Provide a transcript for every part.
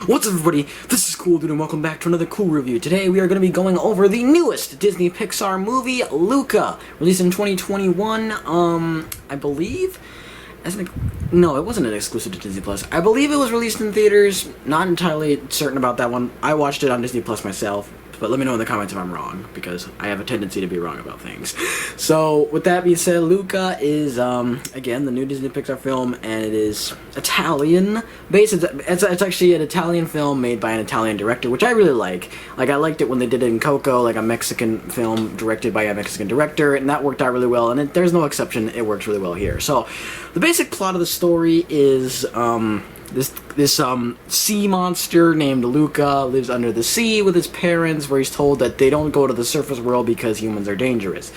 What's up, everybody? This is Cool Dude and welcome back to another cool review. Today we are going to be going over the newest Disney Pixar movie, Luca, released in 2021, I believe? No, it wasn't an exclusive to Disney Plus. I believe it was released in theaters, not entirely certain about that one. I watched it on Disney Plus myself, but let me know in the comments if I'm wrong, because I have a tendency to be wrong about things. So, with that being said, Luca is, again, the new Disney Pixar film, and it is Italian-based. It's actually an Italian film made by an Italian director, which I really like. Like, I liked it when they did it in Coco, like a Mexican film directed by a Mexican director, and that worked out really well, and there's no exception, it works really well here. So, the basic plot of the story is, this sea monster named Luca lives under the sea with his parents, where he's told that they don't go to the surface world because humans are dangerous.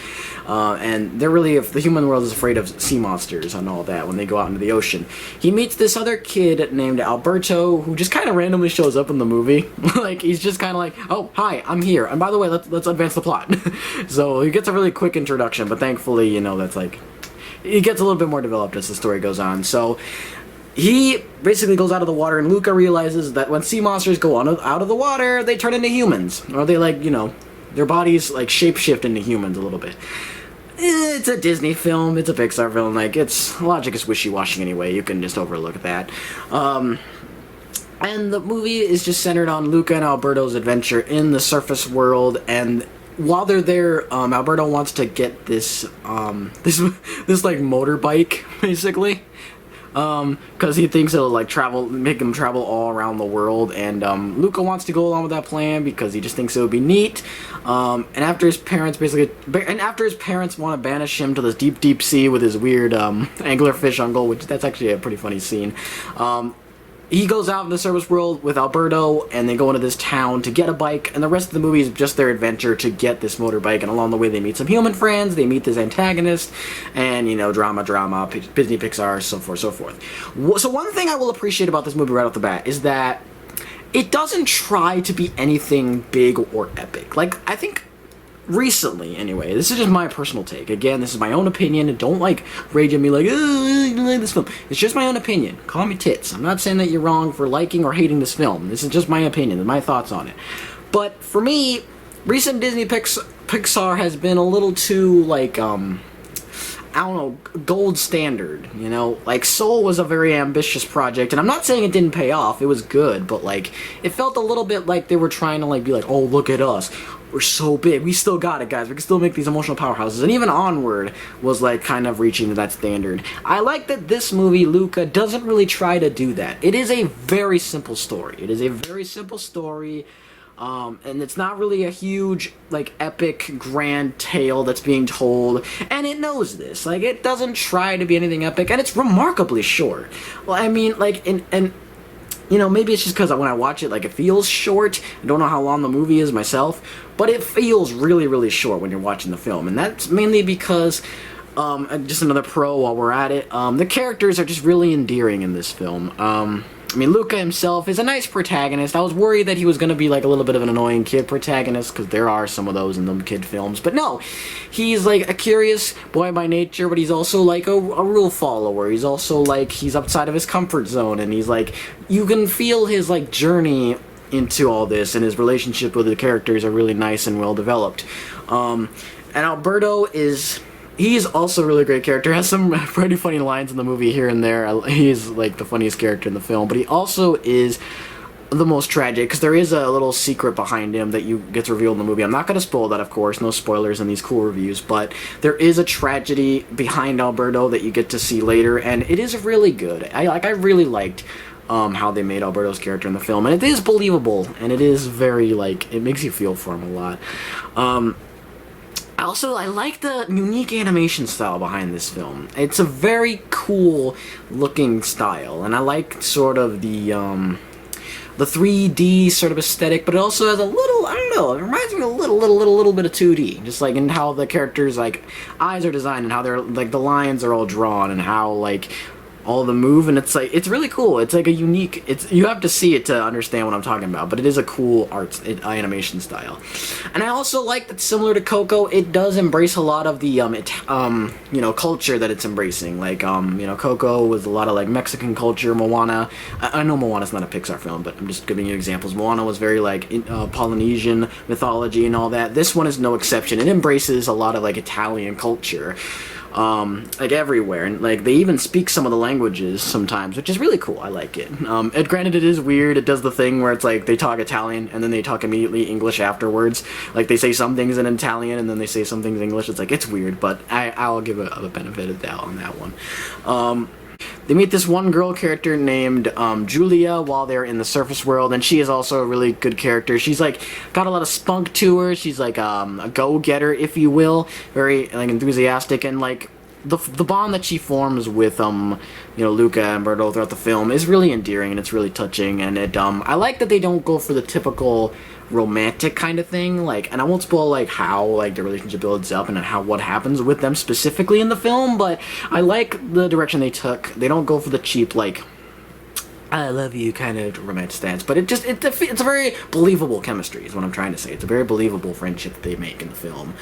And they're really, if the human world is afraid of sea monsters and all that when they go out into the ocean. He meets this other kid named Alberto, who just kind of randomly shows up in the movie. Like, he's just kind of like, oh, hi, I'm here. And by the way, let's advance the plot. So he gets a really quick introduction, but thankfully, you know, that's like, it gets a little bit more developed as the story goes on. So he basically goes out of the water, and Luca realizes that when sea monsters go out of the water, they turn into humans. Or they, like, you know, their bodies, like, shapeshift into humans a little bit. It's a Disney film, it's a Pixar film, like, logic is wishy-washy anyway, you can just overlook that. And the movie is just centered on Luca and Alberto's adventure in the surface world, and while they're there, Alberto wants to get this like, motorbike, basically. Because he thinks it'll, like, make him travel all around the world, and, Luca wants to go along with that plan because he just thinks it would be neat, and after his parents want to banish him to this deep, deep sea with his weird, anglerfish uncle, which, that's actually a pretty funny scene, he goes out in the surface world with Alberto, and they go into this town to get a bike, and the rest of the movie is just their adventure to get this motorbike, and along the way they meet some human friends, they meet this antagonist, and, you know, drama, Disney, Pixar, so forth, so forth. So one thing I will appreciate about this movie right off the bat is that it doesn't try to be anything big or epic. Like, I think recently, anyway, this is just my personal take. Again, this is my own opinion, and don't, like, rage at me like, oh, I don't like this film. It's just my own opinion. Call me tits. I'm not saying that you're wrong for liking or hating this film. This is just my opinion and my thoughts on it. But, for me, recent Disney Pixar has been a little too, like, I don't know, gold standard, you know? Like, Soul was a very ambitious project, and I'm not saying it didn't pay off, it was good, but, like, it felt a little bit like they were trying to, like, be like, oh, look at us. We're so big. We still got it, guys. We can still make these emotional powerhouses. And even Onward was, like, kind of reaching to that standard. I like that this movie, Luca, doesn't really try to do that. It is a very simple story. It is a very simple story, and it's not really a huge, like, epic, grand tale that's being told, and it knows this. Like, it doesn't try to be anything epic, and it's remarkably short. Well, I mean, like, and you know, maybe it's just because when I watch it, like, it feels short. I don't know how long the movie is myself, but it feels really, really short when you're watching the film, and that's mainly because, just another pro while we're at it, the characters are just really endearing in this film. I mean, Luca himself is a nice protagonist. I was worried that he was going to be, like, a little bit of an annoying kid protagonist, because there are some of those in the kid films. But no, he's, like, a curious boy by nature, but he's also, like, a rule follower. He's also, like, he's outside of his comfort zone, and he's, like, you can feel his, like, journey into all this, and his relationship with the characters are really nice and well developed. And Alberto is... He's also a really great character, has some pretty funny lines in the movie here and there. He's, like, the funniest character in the film, but he also is the most tragic, because there is a little secret behind him that gets revealed in the movie. I'm not going to spoil that, of course, no spoilers in these cool reviews, but there is a tragedy behind Alberto that you get to see later, and it is really good. I really liked how they made Alberto's character in the film, and it is believable, and it is very, like, it makes you feel for him a lot. Also, I like the unique animation style behind this film. It's a very cool looking style, and I like sort of the 3D sort of aesthetic, but it also has a little, I don't know, it reminds me a little bit of 2D, just like in how the characters, like, eyes are designed, and how they're, like, the lines are all drawn, and how, like, all the move, and it's really cool. It's like a unique. You have to see it to understand what I'm talking about, but it is a cool animation style. And I also like that, similar to Coco, it does embrace a lot of the culture that it's embracing. Like Coco was a lot of like Mexican culture. Moana, I know Moana's not a Pixar film, but I'm just giving you examples. Moana was very like Polynesian mythology and all that. This one is no exception. It embraces a lot of like Italian culture. Like everywhere, and like they even speak some of the languages sometimes, which is really cool. I like it. And granted, it is weird. It does the thing where it's like they talk Italian and then they talk immediately English afterwards. Like they say some things in Italian and then they say some things in English. It's like, it's weird, but I'll give a benefit of the doubt on that one. They meet this one girl character named Julia while they're in the surface world, and she is also a really good character. She's like got a lot of spunk to her. She's like a go-getter, if you will, very like enthusiastic, and like the bond that she forms with Luca and Berto throughout the film is really endearing, and it's really touching. And I like that they don't go for the typical romantic kind of thing, like, and I won't spoil like how like the relationship builds up and what happens with them specifically in the film, but I like the direction they took. They don't go for the cheap like I love you kind of romantic stance, but it's a very believable chemistry is what I'm trying to say. It's a very believable friendship that they make in the film.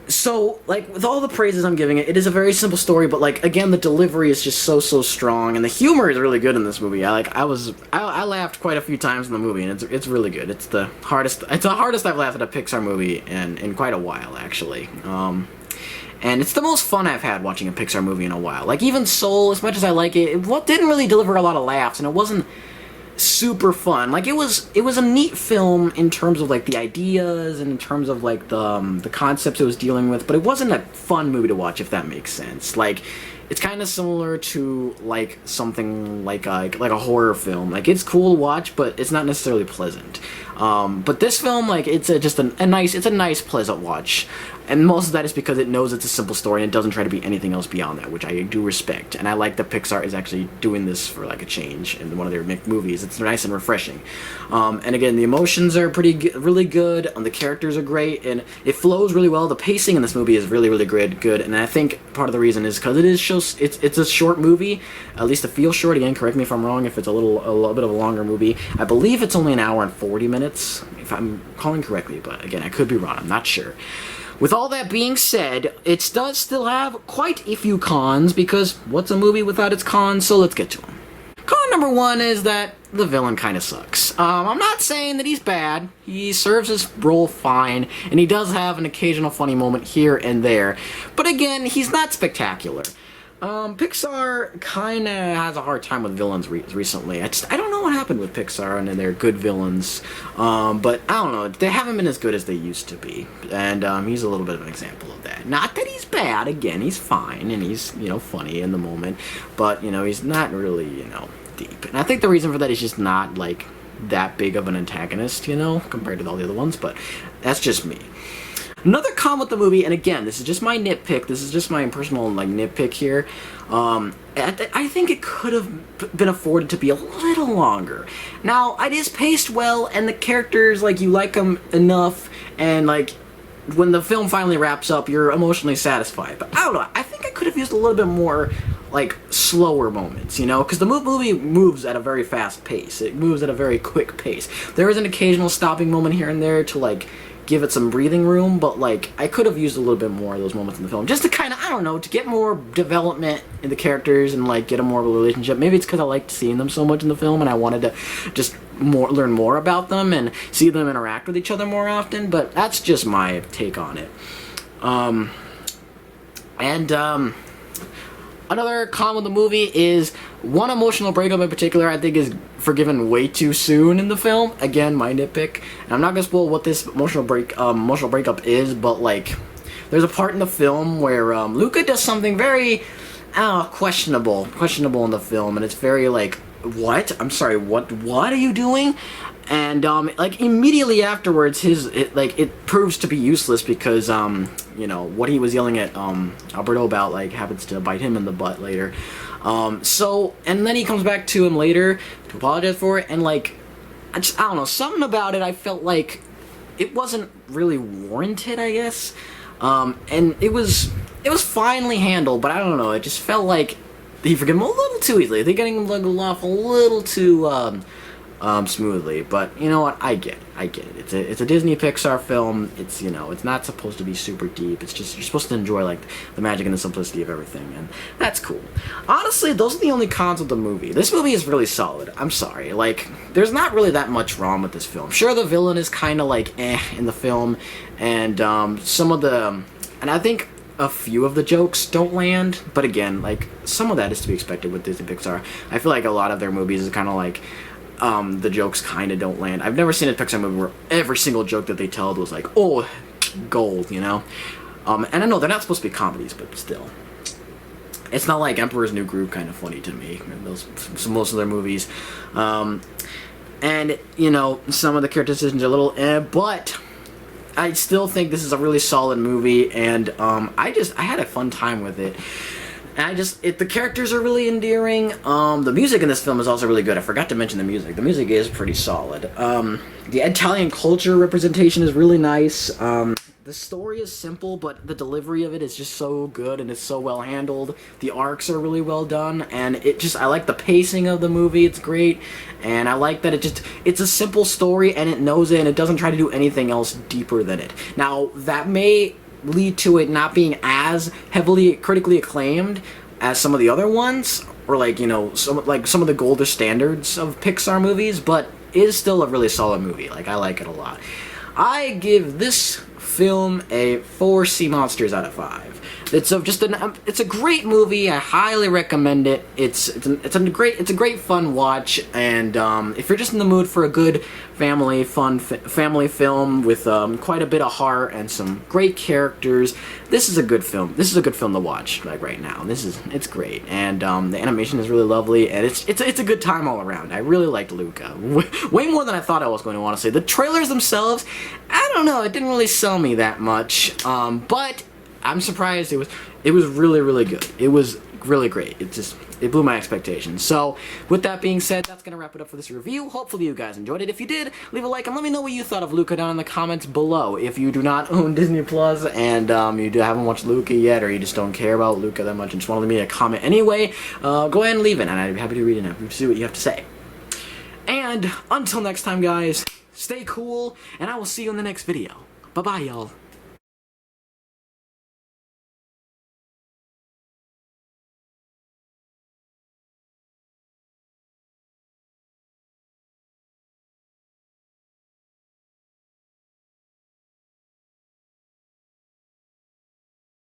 So, like, with all the praises I'm giving it, it is a very simple story, but, like, again, the delivery is just so strong, and the humor is really good in this movie. I laughed quite a few times in the movie, and it's really good. It's the hardest I've laughed at a Pixar movie in quite a while, actually. And it's the most fun I've had watching a Pixar movie in a while. Like, even Soul, as much as I like it, didn't really deliver a lot of laughs, and it wasn't super fun. Like, it was a neat film in terms of like the ideas and in terms of like the concepts it was dealing with, but it wasn't a fun movie to watch, if that makes sense. Like, it's kind of similar to like something like a horror film. Like, it's cool to watch, but it's not necessarily pleasant. But this film, like, it's a nice pleasant watch. And most of that is because it knows it's a simple story and it doesn't try to be anything else beyond that, which I do respect. And I like that Pixar is actually doing this for like a change in one of their movies. It's nice and refreshing. And again, the emotions are really good, and the characters are great, and it flows really well. The pacing in this movie is really good. And I think part of the reason is because it's a short movie, at least it feels short. Again, correct me if I'm wrong if it's a little bit of a longer movie. I believe it's only an hour and 40 minutes, if I'm calling correctly, but again, I could be wrong. I'm not sure. With all that being said, it does still have quite a few cons, because what's a movie without its cons? So let's get to them. Con number one is that the villain kind of sucks. I'm not saying that he's bad. He serves his role fine, and he does have an occasional funny moment here and there. But again, he's not spectacular. Pixar kind of has a hard time with villains recently. I don't know what happened with Pixar and their good villains, but I don't know. They haven't been as good as they used to be, and he's a little bit of an example of that. Not that he's bad. Again, he's fine, and he's, funny in the moment, but, he's not really, deep. And I think the reason for that is just not, like, that big of an antagonist, compared to all the other ones, but that's just me. Another con with the movie, and again, this is just my nitpick, this is just my personal, like, nitpick here, I think it could have been afforded to be a little longer. Now, it is paced well, and the characters, like, you like them enough, and, like, when the film finally wraps up, you're emotionally satisfied. But I don't know, I think I could have used a little bit more, like, slower moments, because the movie moves at a very fast pace. It moves at a very quick pace. There is an occasional stopping moment here and there to, like, give it some breathing room, but, like, I could have used a little bit more of those moments in the film, just to kind of, I don't know, to get more development in the characters and, like, get a more of a relationship. Maybe it's because I liked seeing them so much in the film, and I wanted to just learn more about them and see them interact with each other more often, but that's just my take on it. Another con with the movie is one emotional breakup in particular I think is forgiven way too soon in the film. Again, my nitpick. And I'm not gonna spoil what this emotional breakup is, but like, there's a part in the film where Luca does something very questionable in the film, and it's very like, what? I'm sorry, what are you doing? And like, immediately afterwards, it proves to be useless because what he was yelling at Alberto about, like, happens to bite him in the butt later. And then he comes back to him later to apologize for it, and like, I don't know, something about it I felt like it wasn't really warranted, I guess. And it was it was finely handled, but I don't know, it just felt like he forgave him a little too easily. They're getting him off a little too smoothly, but you know what? I get it. It's a Disney Pixar film. It's, you know, it's not supposed to be super deep. It's just, you're supposed to enjoy like the magic and the simplicity of everything, and that's cool. Honestly, those are the only cons of the movie. This movie is really solid. I'm sorry, like there's not really that much wrong with this film. Sure, the villain is kind of like in the film, and some of the, and I think a few of the jokes don't land, but again, like some of that is to be expected with Disney Pixar. I feel like a lot of their movies is kind of like the jokes kind of don't land. I've never seen a Pixar movie where every single joke that they told was like, oh, gold, you know? And I know they're not supposed to be comedies, but still. It's not like Emperor's New Groove kind of funny to me, most of their movies. And, you know, some of the character decisions are a little but I still think this is a really solid movie, and I had a fun time with it. And the characters are really endearing. The music in this film is also really good. I forgot to mention the music. The music is pretty solid. The Italian culture representation is really nice. The story is simple, but the delivery of it is just so good, and it's so well handled. The arcs are really well done, and I like the pacing of the movie. It's great, and I like that it's a simple story, and it knows it, and it doesn't try to do anything else deeper than it. Now, that may lead to it not being as heavily critically acclaimed as some of the other ones, or like, you know, some of the golder standards of Pixar movies, but it is still a really solid movie. Like, I like it a lot. I give this film a 4 sea monsters out of 5. It's a great movie. I highly recommend it. It's a great fun watch, and if you're just in the mood for a good family film with quite a bit of heart and some great characters, this is a good film. This is a good film to watch like right now. It's great, and the animation is really lovely, and it's a good time all around. I really liked Luca way more than I thought I was going to want to say. The trailers themselves, I don't know, it didn't really sell me that much, but I'm surprised. It was really, really good. It was really great. It blew my expectations. So, with that being said, that's gonna wrap it up for this review. Hopefully you guys enjoyed it. If you did, leave a like and let me know what you thought of Luca down in the comments below. If you do not own Disney Plus and you haven't watched Luca yet, or you just don't care about Luca that much and just want to leave me a comment anyway, go ahead and leave it, and I'd be happy to read it and see what you have to say. And until next time, guys, stay cool, and I will see you in the next video. Bye-bye, y'all.